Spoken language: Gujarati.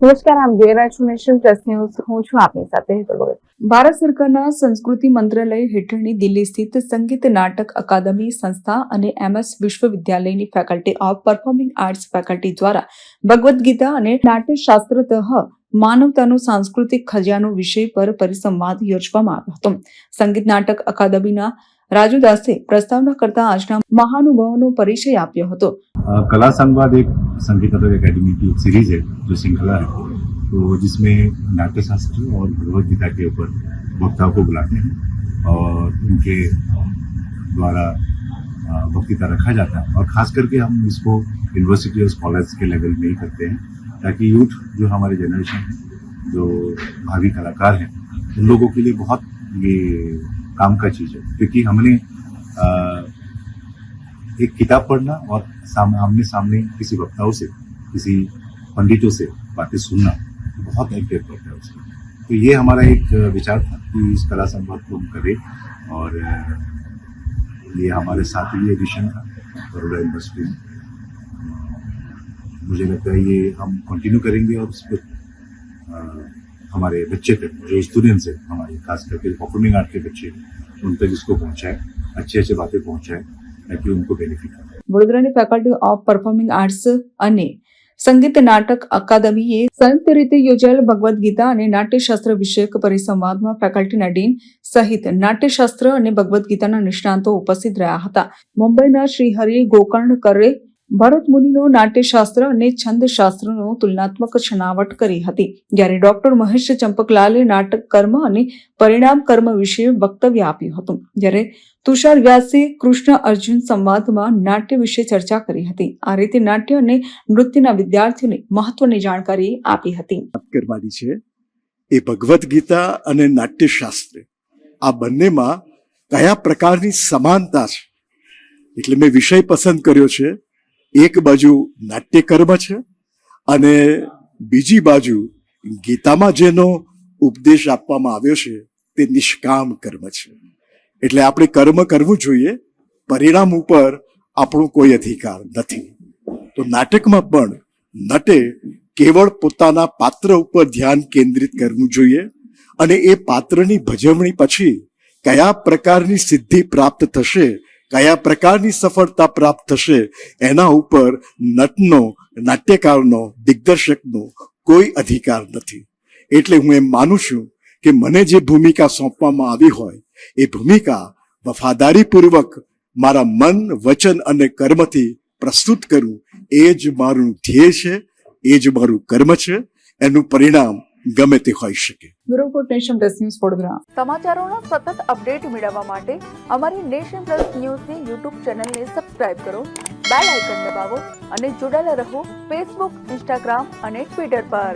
નમસ્કાર, આપ જોઈ રહ્યા છો નેશન પ્લસ ન્યૂઝ. હું છું આપની સાથે હેતલ ભગત. ભારત સરકારના સંસ્કૃતિ મંત્રાલય હેઠળની દિલ્હી સ્થિત સંગીત નાટક અકાદમી સંસ્થા અને MS વિશ્વવિદ્યાલયની faculty of performing arts faculty દ્વારા ભગવદ્ ગીતા અને નાટ્યશાસ્ત્રતઃ માનવતાનો સાંસ્કૃતિક ખજાનો વિષય પર પરિસંવાદ યોજવામાં આવ્યો હતો. સંગીત નાટક અકાદમીના राजू दासे प्रस्तावना करता आज महानुभावों परिचय आप्यो हतो. कला संवाद एक संगीत नाटक अकेडमी की एक सीरीज है जो श्रृंखला है, तो जिसमें नाट्य शास्त्र और भगवद गीता के ऊपर वक्ताओं को बुलाते हैं और उनके द्वारा वक्तृता रखा जाता है. और खास करके हम इसको यूनिवर्सिटी और कॉलेज के लेवल में ही करते हैं ताकि यूथ जो हमारे जनरेशन है, जो भावी कलाकार हैं, उन लोगों के लिए बहुत ये काम का चीज है. क्योंकि हमने एक किताब पढ़ना और आमने सामने किसी वक्ताओं से, किसी पंडितों से बातें सुनना बहुत अहमियत पड़ता है उसकी. तो ये हमारा एक विचार था कि इस कला संवाद को हम करें और ये हमारे 7वीं एडिशन था बड़ौदा यूनिवर्सिटी में. मुझे लगता है ये हम कंटिन्यू करेंगे और उस पर हमारे बच्चे तक, जो स्टूडेंट्स हैं हमारे, खास करके परफॉर्मिंग आर्ट के बच्चे, उन तक इसको पहुंचाए, अच्छी बातें पहुंचाए ताकि उनको बेनिफिट हो. વડોદરાની ફેકલ્ટી ઓફ પરફોર્મિંગ આર્ટ્સ અને સંગીત નાટક અકાદમીએ સંયુક્ત રીતે યોજાયેલ ભગવદ્ ગીતા અને નાટ્યશાસ્ત્ર વિષયક પરિસંવાદમાં ફેકલ્ટીના ડીન સહિત નાટ્યશાસ્ત્ર અને ભગવદ્ ગીતાના નિષ્ણાંતો ઉપસ્થિત રહ્યા હતા. મુંબઈના શ્રી હરિ ગોકર્ણકરે ભરત મુનિનો નાટ્યશાસ્ત્ર અને છંદશાસ્ત્રનો તુલનાત્મક છનાવટ કરી હતી, જ્યારે ડોક્ટર મહેશ ચંપકલાલે નાટક કર્મ અને પરિણામ કર્મ વિશે વક્તવ્ય આપ્યું હતું, જ્યારે તુષાર વ્યાસે કૃષ્ણ અર્જુન સંવાદમાં નાટ્ય વિશે ચર્ચા કરી હતી. આ રીતે નાટ્ય અને નૃત્યના વિદ્યાર્થીઓને મહત્વની જાણકારી આપી હતી. કરવાની છે એ ભગવદ્ ગીતા અને નાટ્યશાસ્ત્ર, આ બંનેમાં કયા પ્રકારની સમાનતા છે, એટલે મેં વિષય પસંદ કર્યો છે. એક બાજુ નાટ્યકર્મ છે અને બીજી બાજુ ગીતામાં જેનો ઉપદેશ આપવામાં આવ્યો છે તે નિષ્કામ કર્મ છે. એટલે આપણે કર્મ કરવું જોઈએ, પરિણામ ઉપર આપણો કોઈ અધિકાર નથી. તો નાટકમાં પણ નટે કેવળ પોતાના પાત્ર ઉપર ધ્યાન કેન્દ્રિત કરવું જોઈએ અને એ પાત્રની ભજવણી પછી કયા પ્રકારની સિદ્ધિ પ્રાપ્ત થશે, કયા પ્રકારની સફળતા પ્રાપ્ત થશે, એના ઉપર નટનો, નાટ્યકારનો, દિગ્દર્શકનો કોઈ અધિકાર નથી. એટલે હું એમ માનું છું કે મને જે ભૂમિકા સોંપવામાં આવી હોય એ ભૂમિકા વફાદારીપૂર્વક મારા મન, વચન અને કર્મથી પ્રસ્તુત કરું, એ જ મારું ધ્યેય છે, એ જ મારું કર્મ છે. એનું પરિણામ ગમે તે હોઈ શકે. Bureau nation plus news Vadodara. સમાચારોના સતત અપડેટ મેળવવા માટે અમારી નેશન પ્લસ ન્યૂઝની યુટ્યુબ ચેનલને સબસ્ક્રાઇબ કરો, બેલ આઇકન દબાવો અને જોડાયેલા રહો ફેસબુક, ઇન્સ્ટાગ્રામ અને ટ્વિટર પર.